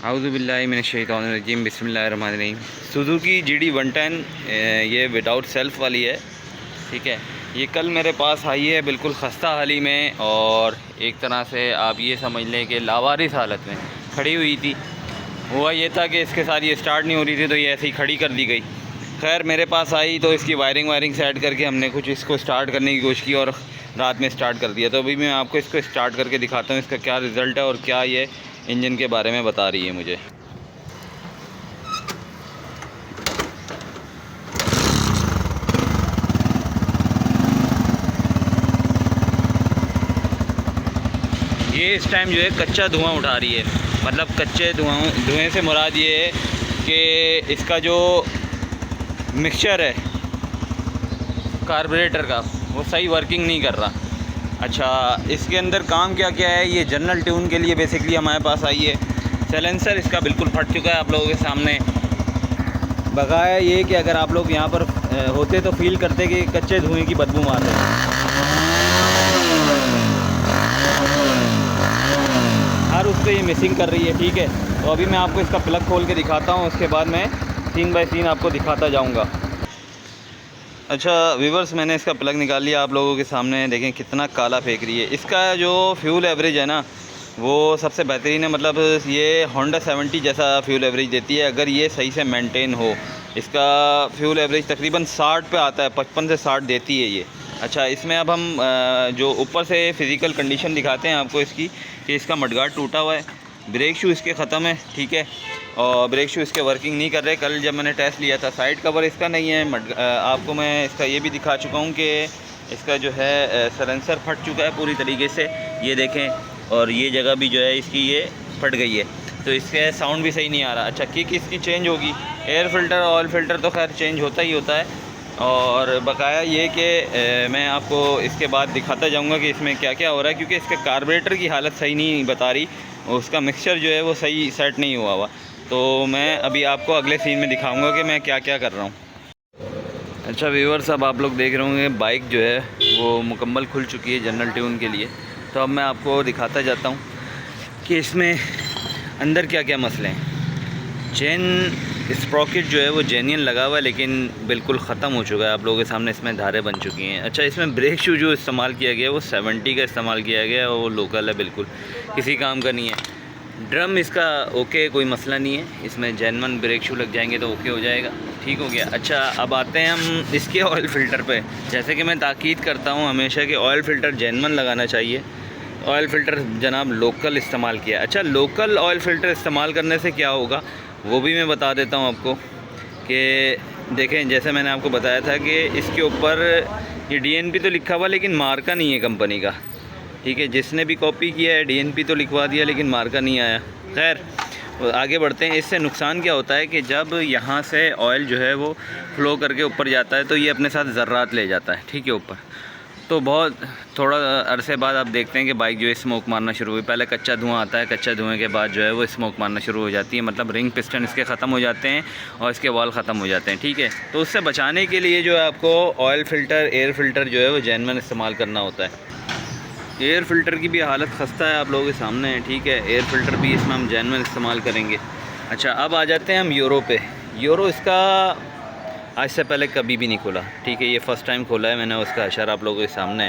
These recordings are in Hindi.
आऊज़ुबिल्लाहि मिनश्शैतानिर्रजीम बिस्मिल्लाहिर्रहमानिर्रहीम। सुज़ुकी GD110 ये विदाउट सेल्फ़ वाली है, ठीक है। ये कल मेरे पास आई है बिल्कुल खस्ता हाली में, और एक तरह से आप ये समझ लें कि लावारिस हालत में खड़ी हुई थी। हुआ ये था कि इसके साथ ये स्टार्ट नहीं हो रही थी, तो ये ऐसे ही खड़ी कर दी गई। खैर मेरे पास आई तो इसकी वायरिंग सेट करके हमने कुछ इसको स्टार्ट करने की कोशिश की और रात में स्टार्ट कर दिया। तो अभी मैं आपको इसको स्टार्ट करके दिखाता हूँ इसका क्या रिज़ल्ट है और क्या ये इंजन के बारे में बता रही है मुझे। ये इस टाइम जो है कच्चा धुआं उठा रही है, मतलब कच्चे धुएं से मुराद ये है कि इसका जो मिक्सचर है कार्बोरेटर का वो सही वर्किंग नहीं कर रहा। अच्छा, इसके अंदर काम क्या क्या है, ये जनरल ट्यून के लिए बेसिकली हमारे पास आई है। साइलेंसर इसका बिल्कुल फट चुका है आप लोगों के सामने। बकाया ये कि अगर आप लोग यहाँ पर होते तो फील करते कि कच्चे धुएं की बदबू मार रहे हैं। हर उस पर ये मिसिंग कर रही है, ठीक है। तो अभी मैं आपको इसका प्लग खोल के दिखाता हूँ, उसके बाद मैं सीन बाय सीन आपको दिखाता जाऊँगा। अच्छा व्यूअर्स, मैंने इसका प्लग निकाल लिया आप लोगों के सामने। देखें कितना काला फेंक रही है। इसका जो फ्यूल एवरेज है ना, वो सबसे बेहतरीन है। मतलब ये होंडा 70 जैसा फ्यूल एवरेज देती है अगर ये सही से मेंटेन हो। इसका फ्यूल एवरेज तकरीबन 60 पे आता है, 55 से 60 देती है ये। अच्छा, इसमें अब हम जो ऊपर से फ़िज़िकल कंडीशन दिखाते हैं आपको इसकी, कि इसका मडगार्ड टूटा हुआ है, ब्रेक शू इसके ख़त्म है, ठीक है, और ब्रेक शू इसके वर्किंग नहीं कर रहे। कल जब मैंने टेस्ट लिया था, साइड कवर इसका नहीं है। आपको मैं इसका ये भी दिखा चुका हूँ कि इसका जो है साइलेंसर फट चुका है पूरी तरीके से, ये देखें। और ये जगह भी जो है इसकी ये फट गई है, तो इसके साउंड भी सही नहीं आ रहा। अच्छा, किक इसकी चेंज होगी। एयर फ़िल्टर ऑयल फ़िल्टर तो खैर चेंज होता ही होता है। और बकाया ये कि मैं आपको इसके बाद दिखाता जाऊंगा कि इसमें क्या क्या हो रहा है, क्योंकि इसके कार्बोरेटर की हालत सही नहीं बता रही, उसका मिक्सचर जो है वो सही सेट नहीं हुआ हुआ। तो मैं अभी आपको अगले सीन में दिखाऊंगा कि मैं क्या क्या कर रहा हूँ। अच्छा व्यूअर्स, अब आप लोग देख रहे होंगे बाइक जो है वो मुकम्मल खुल चुकी है जनरल ट्यून के लिए। तो अब मैं आपको दिखाता जाता हूँ कि इसमें अंदर क्या क्या मसले हैं। चेन स्प्रॉकेट जो है वो जेन्युइन लगा हुआ है, लेकिन बिल्कुल ख़त्म हो चुका है। आप लोगों के सामने इसमें धारें बन चुकी हैं। अच्छा, इसमें ब्रेक शू जो इस्तेमाल किया गया है वो 70 का इस्तेमाल किया गया है, वो लोकल है, बिल्कुल किसी काम का नहीं है। ड्रम इसका ओके, कोई मसला नहीं है। इसमें जेन्युइन ब्रेक शू लग जाएंगे तो ओके हो जाएगा, ठीक हो गया। अच्छा, अब आते हैं हम इसके ऑयल फ़िल्टर पे। जैसे कि मैं ताकीद करता हूँ हमेशा कि ऑयल फ़िल्टर जेन्युइन लगाना चाहिए। ऑयल फ़िल्टर जनाब लोकल इस्तेमाल किया। अच्छा, लोकल ऑयल फ़िल्टर इस्तेमाल करने से क्या होगा वो भी मैं बता देता हूँ आपको। कि देखें, जैसे मैंने आपको बताया था कि इसके ऊपर ये DNP तो लिखा हुआ, लेकिन मार्का नहीं है कंपनी का, ठीक है। जिसने भी कॉपी किया है DNP तो लिखवा दिया, लेकिन मार्का नहीं आया। खैर आगे बढ़ते हैं। इससे नुकसान क्या होता है कि जब यहाँ से ऑयल जो है वो फ़्लो करके ऊपर जाता है तो ये अपने साथ ज़र्रात ले जाता है, ठीक है, ऊपर। तो बहुत थोड़ा अरसे बाद आप देखते हैं कि बाइक जो है स्मोक मारना शुरू हुई। पहले कच्चा धुआं आता है, कच्चा धुएं के बाद जो है वो स्मोक मारना शुरू हो जाती है। मतलब रिंग पिस्टन इसके ख़त्म हो जाते हैं और इसके वॉल ख़त्म हो जाते हैं, ठीक है। तो उससे बचाने के लिए जो है आपको ऑयल फ़िल्टर, एयर फ़िल्टर जो है वो जेन्युइन इस्तेमाल करना होता है। एयर फ़िल्टर की भी हालत खस्ता है, आप लोगों के सामने है, ठीक है। एयर फ़िल्टर भी इसमें हम जेन्युइन इस्तेमाल करेंगे। अच्छा, अब आ जाते हैं हम यूरो पे। यूरो इसका आज से पहले कभी भी नहीं खोला, ठीक है। ये फ़र्स्ट टाइम खोला है मैंने। उसका अशर आप लोगों के सामने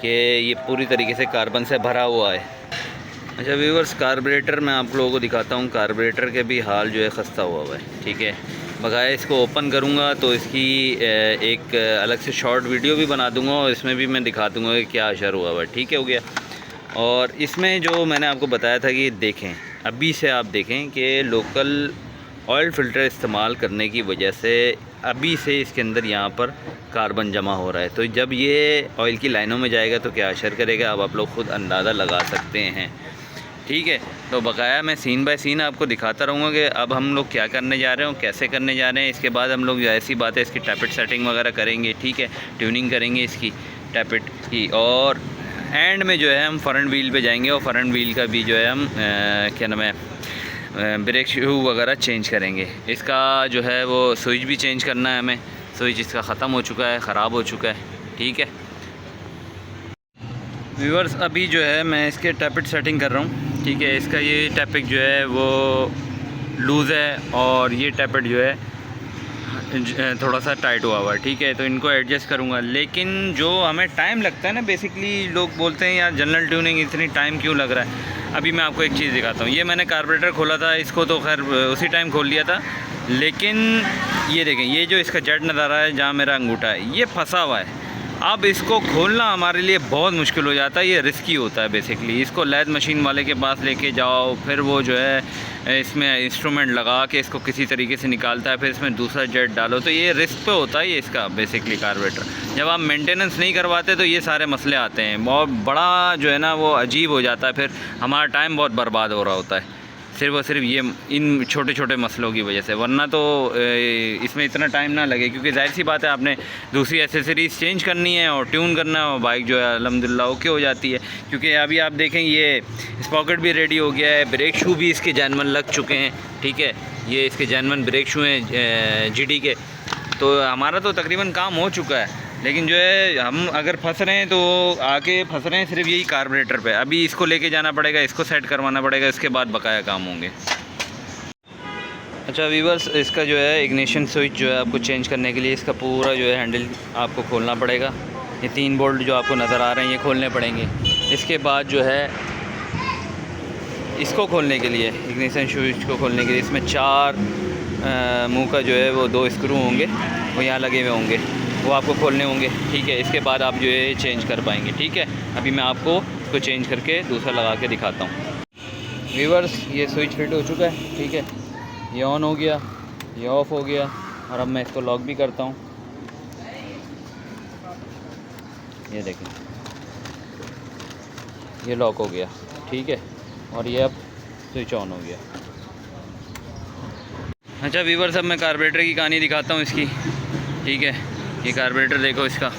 कि ये पूरी तरीके से कार्बन से भरा हुआ है। अच्छा व्यूअर्स, कार्बोरेटर मैं आप लोगों को दिखाता हूँ। कार्बोरेटर के भी हाल जो है खस्ता हुआ है, ठीक है। बकाया इसको ओपन करूँगा तो इसकी एक अलग से शॉर्ट वीडियो भी बना दूँगा और इसमें भी मैं दिखा दूँगा कि क्या अशर हुआ है, ठीक है, हो गया। और इसमें जो मैंने आपको बताया था कि देखें, अभी से आप देखें कि लोकल ऑयल फ़िल्टर इस्तेमाल करने की वजह से अभी से इसके अंदर यहाँ पर कार्बन जमा हो रहा है। तो जब ये ऑयल की लाइनों में जाएगा तो क्या असर करेगा, अब आप लोग ख़ुद अंदाज़ा लगा सकते हैं, ठीक है। तो बकाया मैं सीन बाय सीन आपको दिखाता रहूँगा कि अब हम लोग क्या करने जा रहे हैं, कैसे करने जा रहे हैं। इसके बाद हम लोग ऐसी बात है इसकी टैपेट सेटिंग वगैरह करेंगे, ठीक है, ट्यूनिंग करेंगे इसकी टैपेट की। और एंड में जो है हम फ्रंट व्हील पे जाएंगे और फ्रंट व्हील का भी जो है हम क्या नाम है ब्रेक शू वगैरह चेंज करेंगे। इसका जो है वो स्विच भी चेंज करना है हमें। स्विच इसका ख़त्म हो चुका है, ख़राब हो चुका है, ठीक है। व्यूअर्स, अभी जो है मैं इसके टैपेट सेटिंग कर रहा हूँ। ठीक है। इसका ये टैपिक जो है वो लूज़ है और ये टैपेट जो है थोड़ा सा टाइट हुआ हुआ है, ठीक है। तो इनको एडजस्ट करूँगा, लेकिन जो हमें टाइम लगता है ना, बेसिकली लोग बोलते हैं यार जनरल ट्यूनिंग इतनी टाइम क्यों लग रहा है। अभी मैं आपको एक चीज़ दिखाता हूँ। ये मैंने कार्बोरेटर खोला था, इसको तो खैर उसी टाइम खोल लिया था, लेकिन ये देखें, ये जो इसका जेट नज़र आ रहा है जहाँ मेरा अंगूठा है, ये फंसा हुआ है। अब इसको खोलना हमारे लिए बहुत मुश्किल हो जाता है, ये रिस्की होता है बेसिकली। इसको लैद मशीन वाले के पास लेके जाओ, फिर वो जो है इसमें इंस्ट्रूमेंट लगा के इसको किसी तरीके से निकालता है, फिर इसमें दूसरा जेट डालो, तो ये रिस्क पे होता है ये इसका बेसिकली कार्बोरेटर। जब आप मेंटेनेंस नहीं करवाते तो ये सारे मसले आते हैं, बहुत बड़ा जो है ना वो अजीब हो जाता है, फिर हमारा टाइम बहुत बर्बाद हो रहा होता है सिर्फ और सिर्फ ये इन छोटे छोटे मसलों की वजह से। वरना तो इसमें इतना टाइम ना लगे, क्योंकि जाहिर सी बात है आपने दूसरी एसेसरीज़ चेंज करनी है और ट्यून करना है, और बाइक जो है अल्हम्दुलिल्लाह ओके हो जाती है। क्योंकि अभी आप देखें ये स्पॉकेट भी रेडी हो गया है, ब्रेक शू भी इसके जेन्युइन लग चुके हैं, ठीक है। ये इसके जेन्युइन ब्रेक शू हैं GT के। तो हमारा तो तकरीबन काम हो चुका है, लेकिन जो है हम अगर फंस रहे हैं तो आके फंस रहे हैं सिर्फ यही कार्बोरेटर पे। अभी इसको लेके जाना पड़ेगा, इसको सेट करवाना पड़ेगा, इसके बाद बकाया काम होंगे। अच्छा वीवर्स, इसका जो है इग्निशन स्विच जो है आपको चेंज करने के लिए इसका पूरा जो है हैंडल आपको खोलना पड़ेगा। ये 3 बोल्ट जो आपको नज़र आ रहे हैं ये खोलने पड़ेंगे। इसके बाद जो है इसको खोलने के लिए, इग्निशन स्विच को खोलने के लिए, इसमें 4 मुँह का जो है वो 2 स्क्रू होंगे, वो यहाँ लगे हुए होंगे, वो आपको खोलने होंगे, ठीक है। इसके बाद आप जो है चेंज कर पाएंगे, ठीक है। अभी मैं आपको इसको चेंज करके दूसरा लगा के दिखाता हूँ। व्यूअर्स, ये स्विच फिट हो चुका है, ठीक है। ये ऑन हो गया, ये ऑफ़ हो गया, और अब मैं इसको लॉक भी करता हूँ। ये देखें, ये लॉक हो गया, ठीक है, और ये अब स्विच ऑन हो गया। अच्छा व्यूअर्स, अब मैं कार्बोरेटर की कहानी दिखाता हूँ इसकी, ठीक है। ये कार्बोरेटर देखो इसका,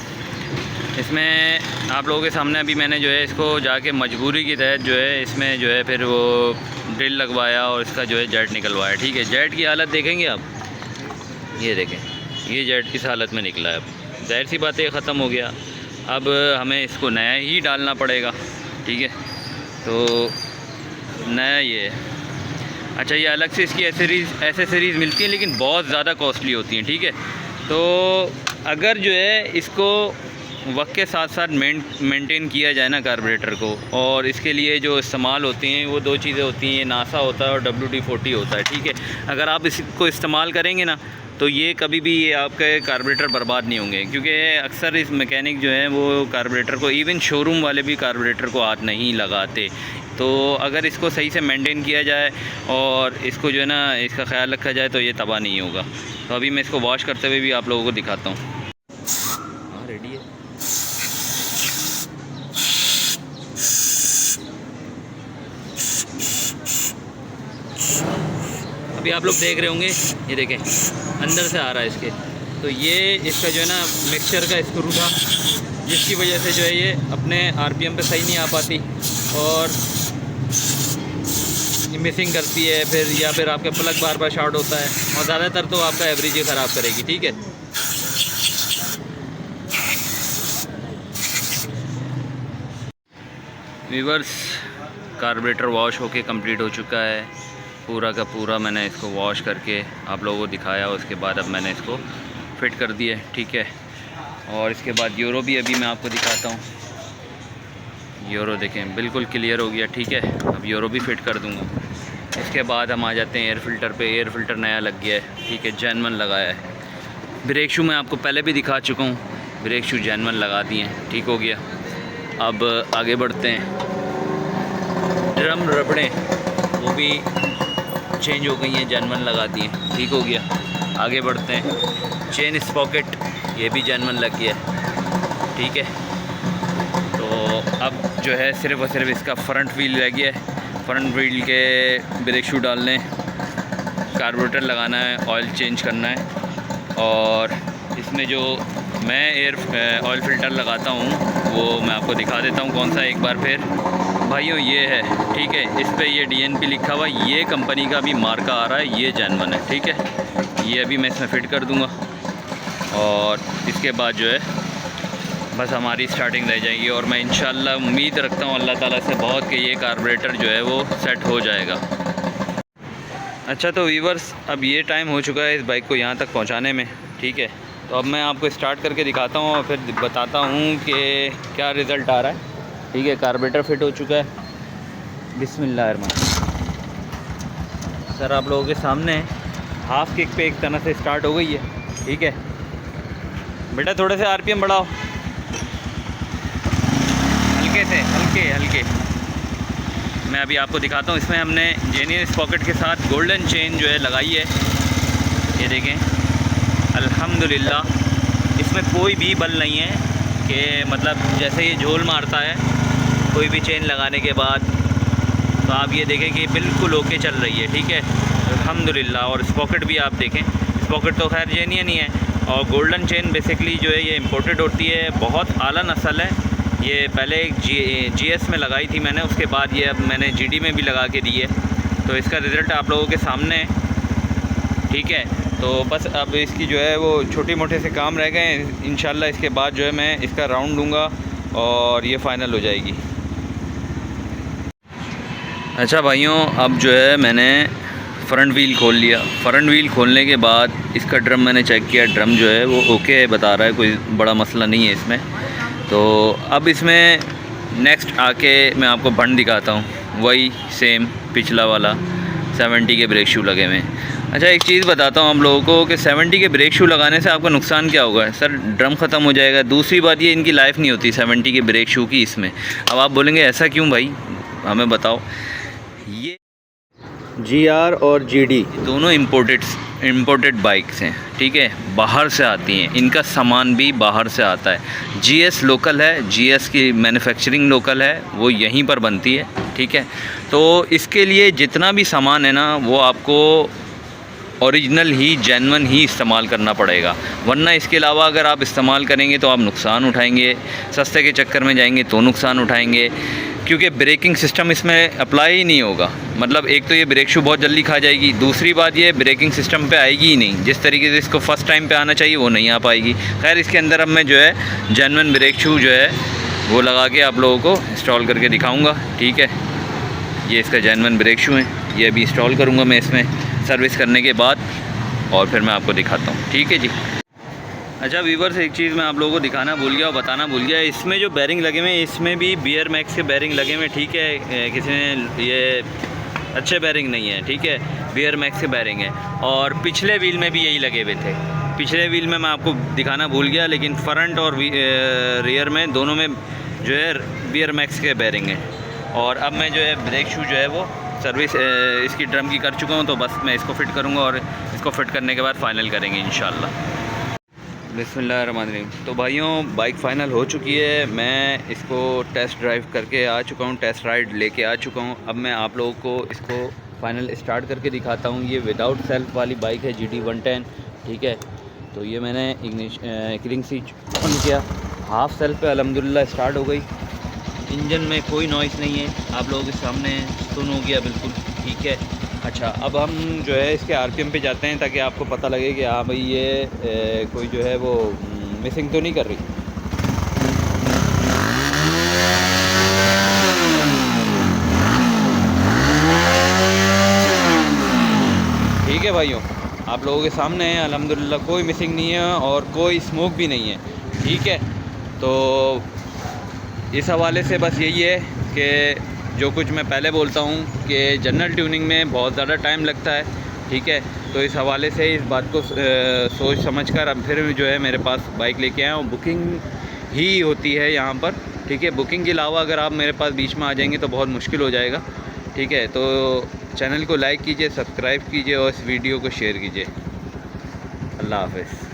इसमें आप लोगों के सामने अभी मैंने जो है इसको जाके मजबूरी की तहत जो है इसमें जो है फिर वो ड्रिल लगवाया और इसका जो है जेट निकलवाया, ठीक है। जेट की हालत देखेंगे आप, ये देखें, ये जेट इस हालत में निकला है। अब जाहिर सी बात है ख़त्म हो गया, अब हमें इसको नया ही डालना पड़ेगा, ठीक है। तो नया ये है। अच्छा, ये अलग से इसकी एसेसरीज़ मिलती हैं, लेकिन बहुत ज़्यादा कॉस्टली होती हैं, ठीक है। तो अगर जो है इसको वक्त के साथ साथ मेंटेन किया जाए ना कार्बोरेटर को, और इसके लिए जो इस्तेमाल होती हैं वो 2 चीज़ें होती हैं, नासा होता है और WD-40 होता है, ठीक है। अगर आप इसको इस्तेमाल करेंगे ना तो ये कभी भी ये आपके कार्बोरेटर बर्बाद नहीं होंगे, क्योंकि अक्सर इस मैकेनिक जो है वो कार्बोरेटर को, इवन शोरूम वाले भी कार्बोरेटर को हाथ नहीं लगाते। तो अगर इसको सही से मेंटेन किया जाए और इसको जो है ना इसका ख्याल रखा जाए तो ये तबाह नहीं होगा। तो अभी मैं इसको वॉश करते हुए भी आप लोगों को दिखाता हूँ। हाँ, रेडी है। अभी आप लोग देख रहे होंगे, ये देखें अंदर से आ रहा है इसके। तो ये इसका जो है ना मिक्सचर का स्क्रू था, जिसकी वजह से जो है ये अपने RPM पे सही नहीं आ पाती और मिसिंग करती है फिर, या फिर आपका प्लग बार बार शॉर्ट होता है, और ज़्यादातर तो आपका एवरेज ही ख़राब करेगी, ठीक है। व्यूअर्स, कार्बोरेटर वॉश होके कंप्लीट हो चुका है, पूरा का पूरा मैंने इसको वॉश करके आप लोगों को दिखाया। उसके बाद अब मैंने इसको फिट कर दिया, ठीक है। और इसके बाद यूरो भी अभी मैं आपको दिखाता हूँ। यूरो देखें बिल्कुल क्लियर हो गया, ठीक है। अब यूरो भी फिट कर दूँगा। इसके बाद हम आ जाते हैं एयर फ़िल्टर पे। एयर फ़िल्टर नया लग गया है, ठीक है, जेन्युइन लगाया है। ब्रेक शू मैं आपको पहले भी दिखा चुका हूँ, ब्रेक शू जेन्युइन लगा दिए हैं, ठीक हो गया। अब आगे बढ़ते हैं। ड्रम रबड़ें वो भी चेंज हो गई हैं, जेन्युइन लगा दिए, ठीक हो गया। आगे बढ़ते हैं। चेन स्पॉकेट ये भी जेन्युइन लग गया है, ठीक है। तो अब जो है सिर्फ और सिर्फ इसका फ्रंट व्हील रह गया है। फ्रंट व्हील के ब्रेक शू डालने, कार्बोरेटर लगाना है, ऑयल चेंज करना है। और इसमें जो मैं ऑयल फ़िल्टर लगाता हूँ वो मैं आपको दिखा देता हूँ कौन सा, एक बार फिर भाइयों ये है, ठीक है। इस पर ये DNP लिखा हुआ, ये कंपनी का भी मार्का आ रहा है, ये जेन्युइन है, ठीक है। ये अभी मैं इसमें फ़िट कर दूँगा और इसके बाद जो है बस हमारी स्टार्टिंग रह जाएगी और मैं इंशाल्लाह उम्मीद रखता हूँ अल्लाह ताला से बहुत कि ये कार्बोरेटर जो है वो सेट हो जाएगा। अच्छा तो वीवर्स, अब ये टाइम हो चुका है इस बाइक को यहाँ तक पहुँचाने में, ठीक है। तो अब मैं आपको स्टार्ट करके दिखाता हूँ और फिर बताता हूँ कि क्या रिज़ल्ट आ रहा है, ठीक है। कार्बोरेटर फिट हो चुका है। बिस्मिल्लाहिर्रहमानिर्रहीम। सर आप लोगों के सामने हाफ किक पे एक तरह से स्टार्ट हो गई है, ठीक है। बेटा थोड़े से आरपीएम बढ़ाओ, हल्के से, हल्के। मैं अभी आपको दिखाता हूँ। इसमें हमने जेन्युइन स्पॉकेट के साथ गोल्डन चेन जो है लगाई है, ये देखें। अल्हम्दुलिल्लाह इसमें कोई भी बल नहीं है कि मतलब जैसे ये झोल मारता है कोई भी चेन लगाने के बाद, तो आप ये देखें कि बिल्कुल ओके चल रही है, ठीक है अल्हम्दुलिल्लाह। और स्पॉकेट भी आप देखें, स्पॉकेट तो खैर जेन्युइन ही है। और गोल्डन चेन बेसिकली जो है ये इंपोर्टेड होती है, बहुत आला नस्ल है। ये पहले एक जीएस में लगाई थी मैंने, उसके बाद ये अब मैंने जीडी में भी लगा के दी है। तो इसका रिज़ल्ट आप लोगों के सामने है, ठीक है। तो बस अब इसकी जो है वो छोटे मोटे से काम रह गए हैं। इंशाल्लाह इसके बाद जो है मैं इसका राउंड लूँगा और ये फ़ाइनल हो जाएगी। अच्छा भाइयों, अब जो है मैंने फ्रंट व्हील खोल लिया। फ्रंट व्हील खोलने के बाद इसका ड्रम मैंने चेक किया, ड्रम जो है वो ओके बता रहा है, कोई बड़ा मसला नहीं है इसमें। तो अब इसमें नेक्स्ट आके मैं आपको बंड दिखाता हूँ, वही सेम पिछला वाला 70 के ब्रेक शू लगे हुए। अच्छा एक चीज़ बताता हूँ आप लोगों को कि 70 के ब्रेक शू लगाने से आपका नुकसान क्या होगा। सर ड्रम ख़त्म हो जाएगा। दूसरी बात ये, इनकी लाइफ नहीं होती 70 के ब्रेक शू की इसमें। अब आप बोलेंगे ऐसा क्यों भाई, हमें बताओ। ये GR और GD दोनों इम्पोर्टेड बाइक्स हैं, ठीक है, बाहर से आती हैं। इनका सामान भी बाहर से आता है। GS लोकल है, GS की मैन्युफैक्चरिंग लोकल है, वो यहीं पर बनती है, ठीक है। तो इसके लिए जितना भी सामान है ना वो आपको ओरिजिनल ही जेन्युइन ही इस्तेमाल करना पड़ेगा, वरना इसके अलावा अगर आप इस्तेमाल करेंगे तो आप नुकसान उठाएंगे। सस्ते के चक्कर में जाएंगे तो नुकसान उठाएंगे, क्योंकि ब्रेकिंग सिस्टम इसमें अप्लाई ही नहीं होगा। मतलब एक तो ये ब्रेक शू बहुत जल्दी खा जाएगी, दूसरी बात ये ब्रेकिंग सिस्टम पे आएगी ही नहीं। जिस तरीके से इसको फ़र्स्ट टाइम पे आना चाहिए वो नहीं आ पाएगी। खैर इसके अंदर अब मैं जो है जेन्युइन ब्रेक शू जो है वो लगा के आप लोगों को इंस्टॉल करके दिखाऊँगा, ठीक है। ये इसका जेन्युइन ब्रेक शू है, ये अभी इंस्टॉल करूँगा मैं इसमें सर्विस करने के बाद, और फिर मैं आपको दिखाता हूँ, ठीक है जी। अच्छा वीवर्स, एक चीज़ मैं आप लोगों को दिखाना भूल गया और बताना भूल गया। इसमें जो बैरिंग लगे हुए हैं इसमें भी बियर मैक्स के बैरिंग लगे हुए हैं, ठीक है। किसी ने ये अच्छे बैरिंग नहीं है, ठीक है, बियर मैक्स के बैरिंग है। और पिछले व्हील में भी यही लगे हुए थे। पिछले व्हील में मैं आपको दिखाना भूल गया, लेकिन फ्रंट और रियर में दोनों में जो है बियर मैक्स के बैरिंग है। और अब मैं जो है ब्रेक शू जो है वो सर्विस इसकी ड्रम की कर चुका हूँ, तो बस मैं इसको फ़िट करूँगा और इसको फ़िट करने के बाद फ़ाइनल करेंगे इंशाल्लाह। बिस्मिल्लाहिर्रहमानिर्रहीम। तो भाइयों बाइक फ़ाइनल हो चुकी है, मैं इसको टेस्ट ड्राइव करके आ चुका हूँ, टेस्ट राइड लेके आ चुका हूँ। अब मैं आप लोगों को इसको फ़ाइनल स्टार्ट करके दिखाता हूँ। ये विदाउट सेल्फ वाली बाइक है, GD 110, ठीक है। तो ये मैंने किलिंग स्विच ऑन किया, हाफ सेल्फ पे अल्हम्दुलिल्लाह स्टार्ट हो गई। इंजन में कोई नॉइस नहीं है, आप लोगों के सामने सुन हो गया बिल्कुल, ठीक है। अच्छा अब हम जो है इसके RPM पे जाते हैं, ताकि आपको पता लगे कि हाँ भाई ये कोई जो है वो मिसिंग तो नहीं कर रही। ठीक है भाइयों, आप लोगों के सामने है, अल्हम्दुलिल्लाह कोई मिसिंग नहीं है और कोई स्मोक भी नहीं है, ठीक है। तो इस हवाले से बस यही है कि जो कुछ मैं पहले बोलता हूँ कि जनरल ट्यूनिंग में बहुत ज़्यादा टाइम लगता है, ठीक है। तो इस हवाले से इस बात को सोच समझ कर अब फिर जो है मेरे पास बाइक लेके आया हूँ। बुकिंग ही होती है यहाँ पर, ठीक है। बुकिंग के अलावा अगर आप मेरे पास बीच में आ जाएंगे तो बहुत मुश्किल हो जाएगा, ठीक है। तो चैनल को लाइक कीजिए, सब्सक्राइब कीजिए और इस वीडियो को शेयर कीजिए। अल्लाह हाफ़िज़।